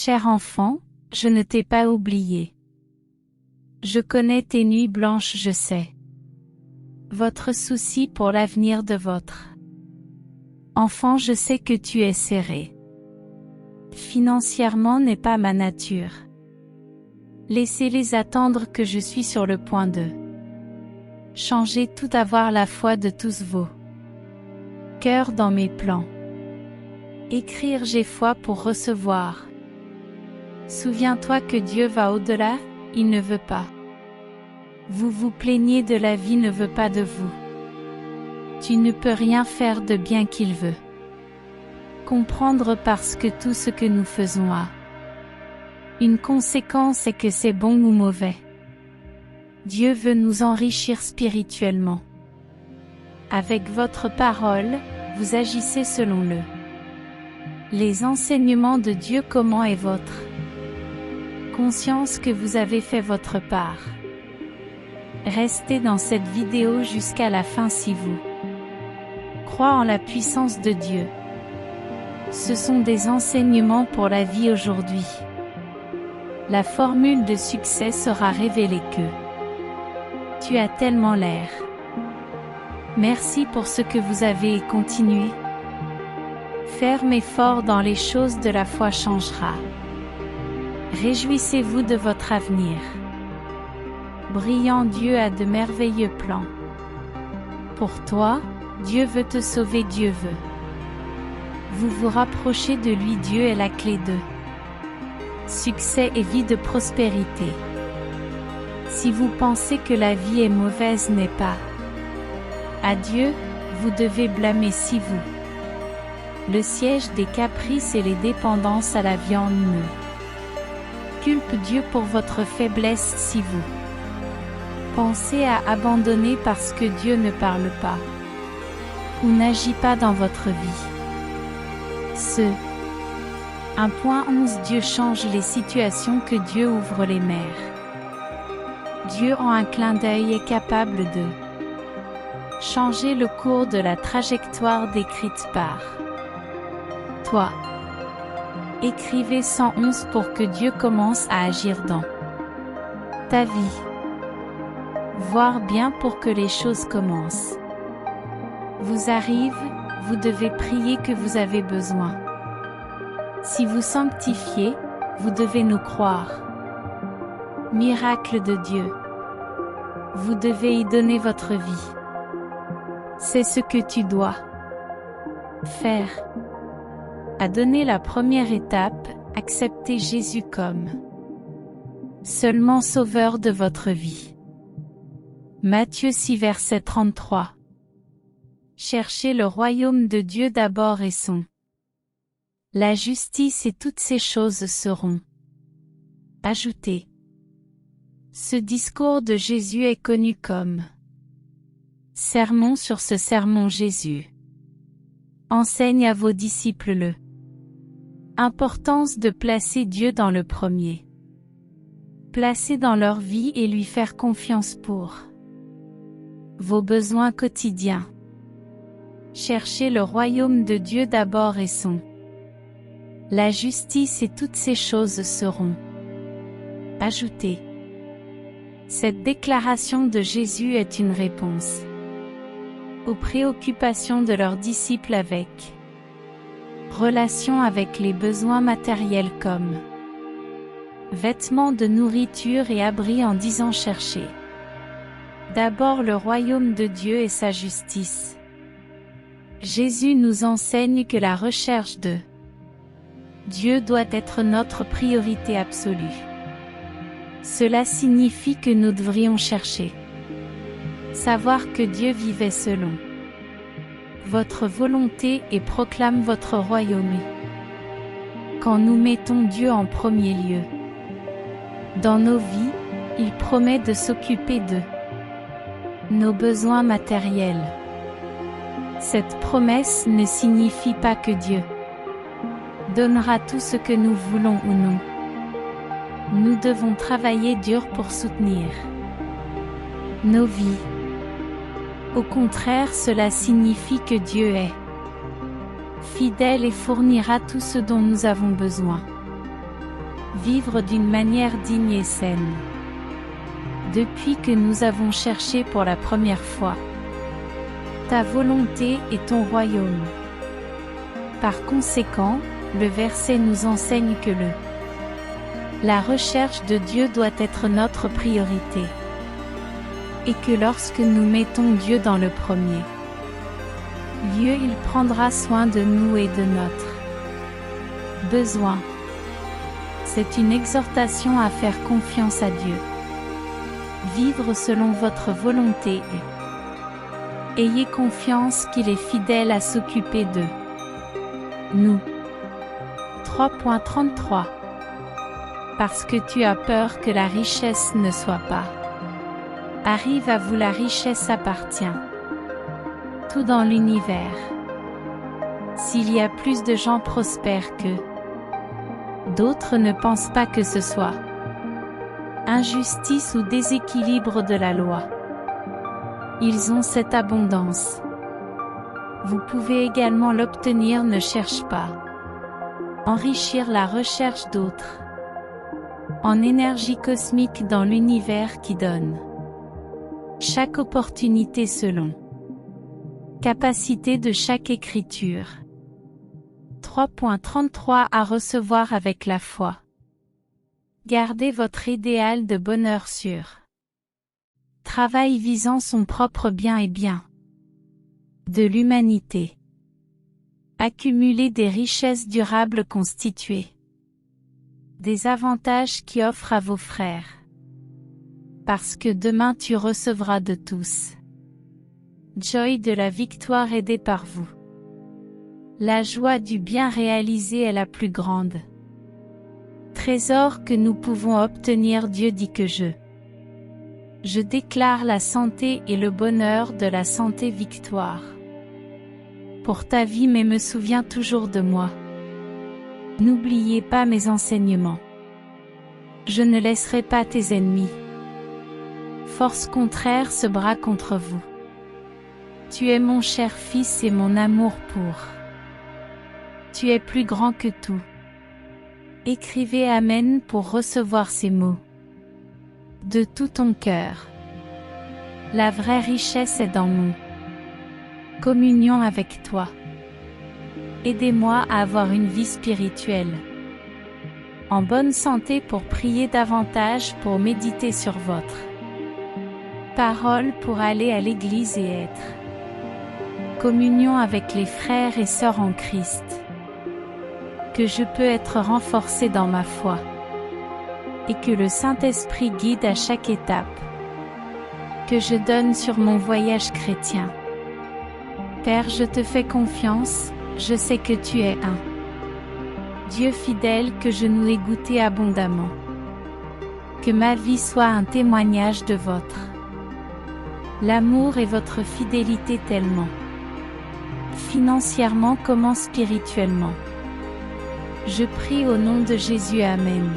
Cher enfant, je ne t'ai pas oublié. Je connais tes nuits blanches, je sais. Votre souci pour l'avenir de votre enfant, je sais que tu es serré. Financièrement n'est pas ma nature. Laissez-les attendre que je suis sur le point de changer tout, avoir la foi de tous vos cœurs dans mes plans. Écrire j'ai foi pour recevoir. Souviens-toi que Dieu va au-delà, il ne veut pas. Vous vous plaignez de la vie, ne veut pas de vous. Tu ne peux rien faire de bien qu'il veut. Comprendre parce que tout ce que nous faisons a une conséquence et que c'est bon ou mauvais. Dieu veut nous enrichir spirituellement. Avec votre parole, vous agissez selon les enseignements de Dieu. Comment est votre conscience que vous avez fait votre part? Restez dans cette vidéo jusqu'à la fin si vous croyez en la puissance de Dieu. Ce sont des enseignements pour la vie aujourd'hui. La formule de succès sera révélée que tu as tellement l'air. Merci pour ce que vous avez et continuez. Ferme et fort dans les choses de la foi changera. Réjouissez-vous de votre avenir. Brillant, Dieu a de merveilleux plans. Pour toi, Dieu veut te sauver, Dieu veut vous vous rapprocher de lui. Dieu est la clé de succès et vie de prospérité. Si vous pensez que la vie est mauvaise, n'est pas à Dieu, vous devez blâmer. Si vous le siège des caprices et les dépendances à la viande ne culpe Dieu pour votre faiblesse. Si vous pensez à abandonner parce que Dieu ne parle pas ou n'agit pas dans votre vie. 1.11 Dieu change les situations, que Dieu ouvre les mers. Dieu en un clin d'œil est capable de changer le cours de la trajectoire décrite par toi. Écrivez 111 pour que Dieu commence à agir dans ta vie. Voir bien pour que les choses commencent. Vous arrive, vous devez prier que vous avez besoin. Si vous sanctifiez, vous devez nous croire. Miracle de Dieu. Vous devez y donner votre vie. C'est ce que tu dois faire. À donner la première étape, accepter Jésus comme seulement sauveur de votre vie. Matthieu 6 verset 33. Cherchez le royaume de Dieu d'abord et la justice, et toutes ces choses seront ajoutées. Ce discours de Jésus est connu comme sermon. Sur ce sermon, Jésus enseigne à vos disciples l'importance de placer Dieu dans le premier placer dans leur vie et lui faire confiance pour vos besoins quotidiens. Cherchez le royaume de Dieu d'abord et la justice, et toutes ces choses seront ajoutées. Cette déclaration de Jésus est une réponse aux préoccupations de leurs disciples avec relation avec les besoins matériels comme vêtements, de nourriture et abris, en disant cherchez d'abord le royaume de Dieu et sa justice. Jésus nous enseigne que la recherche de Dieu doit être notre priorité absolue. Cela signifie que nous devrions chercher savoir que Dieu vivait selon votre volonté et proclame votre royaume. Quand nous mettons Dieu en premier lieu dans nos vies, il promet de s'occuper de nos besoins matériels. Cette promesse ne signifie pas que Dieu donnera tout ce que nous voulons ou non. Nous devons travailler dur pour soutenir nos vies. Au contraire, cela signifie que Dieu est fidèle et fournira tout ce dont nous avons besoin. Vivre d'une manière digne et saine. Depuis que nous avons cherché pour la première fois ta volonté et ton royaume. Par conséquent, le verset nous enseigne que la recherche de Dieu doit être notre priorité. Et que lorsque nous mettons Dieu dans le premier lieu, il prendra soin de nous et de notre besoin. C'est une exhortation à faire confiance à Dieu. Vivre selon votre volonté et ayez confiance qu'il est fidèle à s'occuper de nous. 3.33 Parce que tu as peur que la richesse ne soit pas. Arrive à vous, la richesse appartient. Tout dans l'univers. S'il y a plus de gens prospères que d'autres, ne pensent pas que ce soit injustice ou déséquilibre de la loi. Ils ont cette abondance. Vous pouvez également l'obtenir, ne cherche pas enrichir la recherche d'autres. En énergie cosmique dans l'univers qui donne chaque opportunité selon capacité de chaque écriture. 3.33 À recevoir avec la foi. Gardez votre idéal de bonheur sûr. Travail visant son propre bien et bien de l'humanité. Accumuler des richesses durables constituées des avantages qui offrent à vos frères. Parce que demain tu recevras de tous. Joy de la victoire aidée par vous. La joie du bien réalisé est la plus grande trésor que nous pouvons obtenir. Dieu dit que je déclare la santé et le bonheur de la santé victoire pour ta vie, mais me souviens toujours de moi. N'oubliez pas mes enseignements. Je ne laisserai pas tes ennemis. Force contraire se bras contre vous. Tu es mon cher fils et mon amour pour. Tu es plus grand que tout. Écrivez Amen pour recevoir ces mots. De tout ton cœur. La vraie richesse est dans mon communion avec toi. Aidez-moi à avoir une vie spirituelle en bonne santé pour prier davantage, pour méditer sur votre parole, pour aller à l'église et être communion avec les frères et sœurs en Christ. Que je peux être renforcé dans ma foi et que le Saint-Esprit guide à chaque étape que je donne sur mon voyage chrétien. Père, je te fais confiance, je sais que tu es un Dieu fidèle, que je nous ai goûté abondamment. Que ma vie soit un témoignage de votre l'amour et votre fidélité tellement financièrement comme spirituellement. Je prie au nom de Jésus, Amen.